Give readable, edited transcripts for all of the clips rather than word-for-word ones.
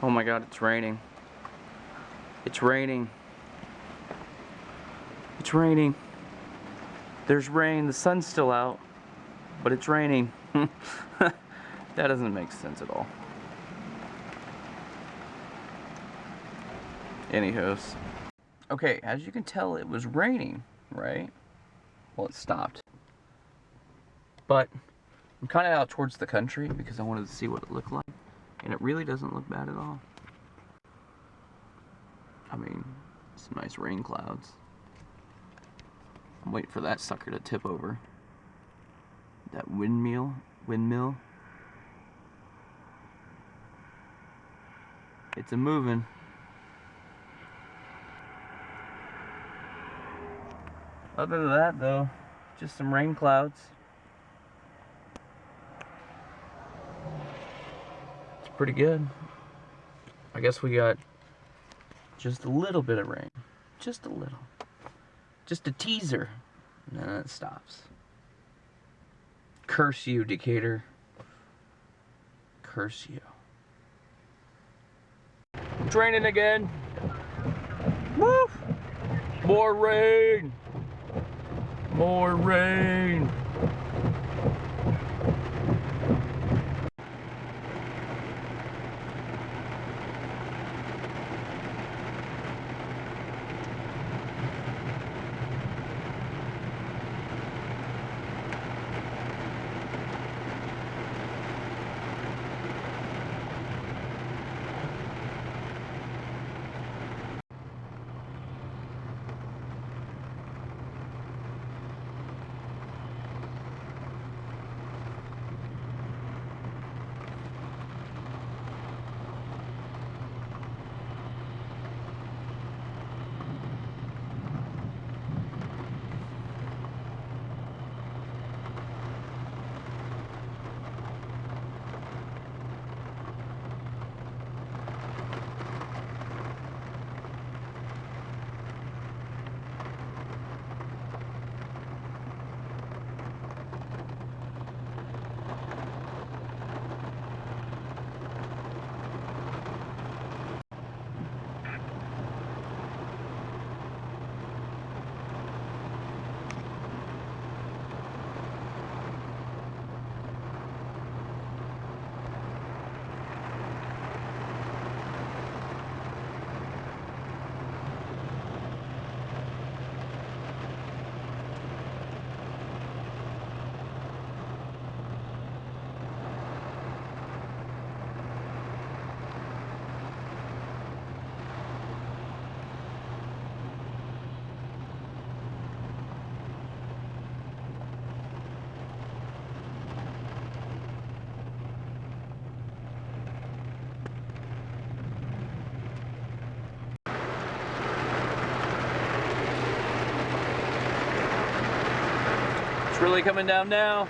Oh my god, it's raining. It's raining. It's raining. There's rain. The sun's still out, but it's raining. That doesn't make sense at all. Anywho's. Okay, as you can tell, it was raining, right? Well, it stopped. But I'm kind of out towards the country because I wanted to see what it looked like. And it really doesn't look bad at all. I mean, some nice rain clouds. I'm waiting for that sucker to tip over. That windmill. It's a moving. Other than that, though, just some rain clouds. It's pretty good. I guess we got just a little bit of rain. Just a little. Just a teaser. And then it stops. Curse you, Decatur. Curse you. It's raining again. Woo! More rain! More rain! It's really coming down now.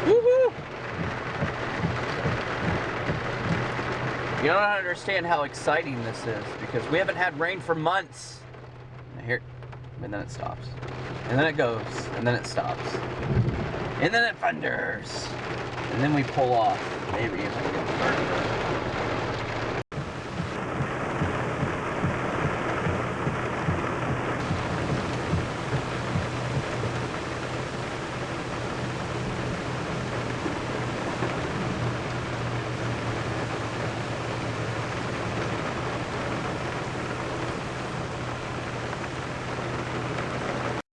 Woohoo! You don't understand how exciting this is because we haven't had rain for months. Here, and then it stops. And then it goes, and then it stops. And then it thunders. And then we pull off. Maybe.